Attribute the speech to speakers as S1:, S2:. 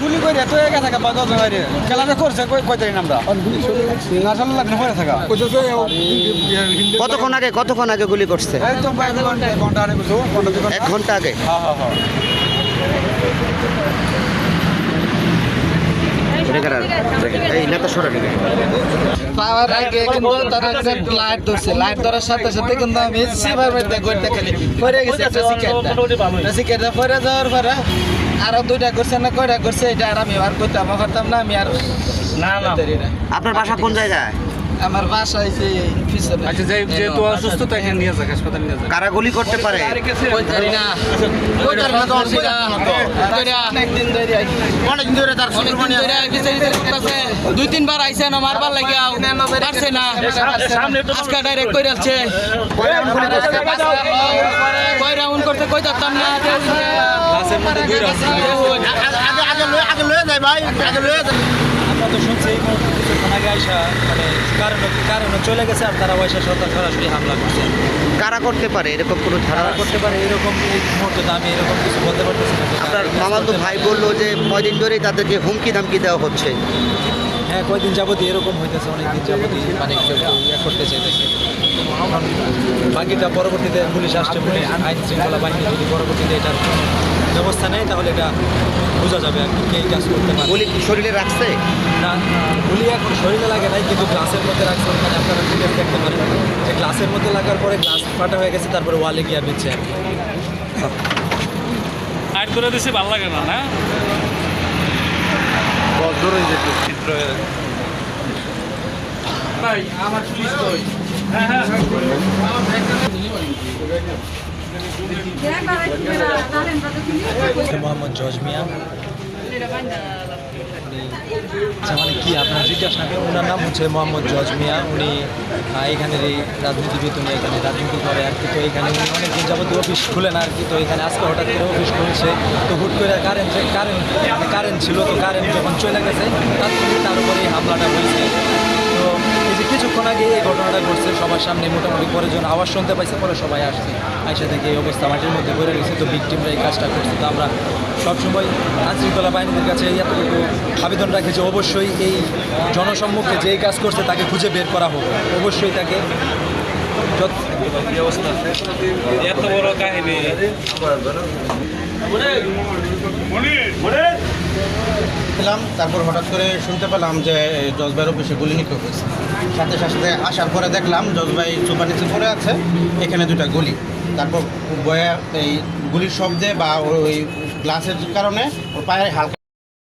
S1: গুলি করে এত একা থাকা বা দশ বাইরে খেলাটা করছে কয়টাই আমরা নাশাল লাগলে পরে থাকা
S2: কতক্ষণ আগে গুলি করছে?
S1: এই তো ঘন্টা আগে কিছু ঘন্টা
S2: 1 ঘন্টা আগে।
S1: হ্যাঁ
S2: এই নেতা সরানি
S3: পাওয়ার আগে কিন্তু তারা লাইট ধরছে, লাইট ধরার সাথে সাথে কিন্তু আমি সিভার মধ্যে করতে খালি পরে গেছে একটা সিকেটটা পরে যাওয়ার পরে আরো 2টা করছে না কয়টা করছে এটা আর আমি আর করতাম পারতাম না। আমি আর না
S2: আপনার বাসা কোন জায়গায়?
S3: আমার বাসা হইছে পিছনে।
S1: আচ্ছা যেহেতু অসুস্থ তো এখানে নিয়ে যাক হাসপাতালে নিয়ে যাক।
S2: কারা গুলি করতে পারে?
S3: কইতারি না তো অসুবিধা অনেকদিন ধরে
S1: অনেকদিন ধরে তার
S3: অনেকদিন ধরে বিচারিতে করতেছে 2-3 বার আইছে না মারবার লাগে পারছে না। আজকে ডাইরেক্ট কই যাচ্ছে কয় রাউন্ড করতে কই যাতাম না।
S1: ক্লাসের মধ্যে দুই রাউন্ড আগে লয়ে যায় ভাই আগে লয়ে যায়। আমরা তো শুনছি এই মুহূর্তে কিছুক্ষণ আগে আইসা মানে কারণে চলে গেছে আর তারা পয়সা সরাসরি হামলা করছে।
S2: কারা করতে পারে এরকম কোনো ধারণা?
S1: করতে পারে এরকম এই মুহূর্তে তো আমি এরকম কিছু বলতে পারতেছি না।
S2: আপনার মামাতো ভাই বললো যে কয়দিন ধরেই তাদেরকে হুমকি ধামকি দেওয়া হচ্ছে।
S1: হ্যাঁ কয়দিন যাবতীয় এরকম হইতেছে, অনেকদিন যাবতীয় মানে কেউ ইয়ে করতে চাইতেছে। বাকিটা পরবর্তীতে পুলিশ আসছে, পুলিশ আইন শৃঙ্খলা বাহিনী যদি পরবর্তীতে এটার ব্যবস্থা নেয় তাহলে এটা বোঝা যাবে আর কি কে এই কাজ করতে পারে।
S2: গুলি কি শরীরে রাখছে?
S1: না গুলি এখন শরীরে লাগে নাই, কিন্তু গ্লাসের মধ্যে রাখছে। ওখানে আপনারা ফুটেজ দেখতে পারেন যে গ্লাসের মধ্যে লাগার পরে গ্লাস ফাটা হয়ে গেছে, তারপরে ওয়ালে গিয়ে বিচ্ছে আর কি।
S4: হাইট করে দিছি ভালো লাগে না না ভাই আমার পুলিশ কই
S1: মোহাম্মদ জজ মিয়া, আচ্ছা মানে কি আপনার জিজ্ঞাসা না করেন, ওনার নাম হচ্ছে মোহাম্মদ জজ মিয়া। উনি এখানের এই রাজনীতিবিদ, উনি এখানে রাজনীতি করে আর কি। তো এখানে উনি অনেকদিন যাবতীয় অফিস খুলে না আর কি। তো এখানে আজকে হঠাৎ করে অফিস খুলছে। তো হুট করে কারেন্ট ছিল, তো কারেন্ট যখন চলে গেছে তার উপরে এই হামলাটা হয়েছে। তো এই যে কিছুক্ষণ আগে এই ঘটনাটা ঘটছে সবার সামনে, মোটামুটি পরে যখন আওয়াজ শুনতে পাইছে পরে সবাই আসছে, আইসা থেকে এই অবস্থা মাটির মধ্যে পড়ে গেছে। তো ভিকটিমরা এই কাজটা করছে। তো আমরা সবসময় আইনশৃঙ্খলা বাহিনীদের কাছে এতটুকু আবেদন রাখি যে অবশ্যই এই জনসম্মুখে যেই কাজ করছে তাকে খুঁজে বের করা হোক, অবশ্যই তাকে
S4: অবস্থা এত বড় কাহিনী
S5: পেলাম। তারপর হঠাৎ করে শুনতে পেলাম যে জজভাইয়ের অফিসে গুলি নিক্ষেপ হয়েছে। সাথে সাথে আসার পরে দেখলাম জজভাই সোফার নিচে পড়ে আছে, এখানে 2টা গুলি। তারপর বয়া এই গুলির শব্দে বা ওই গ্লাসের কারণে ওর পায়ে হালকা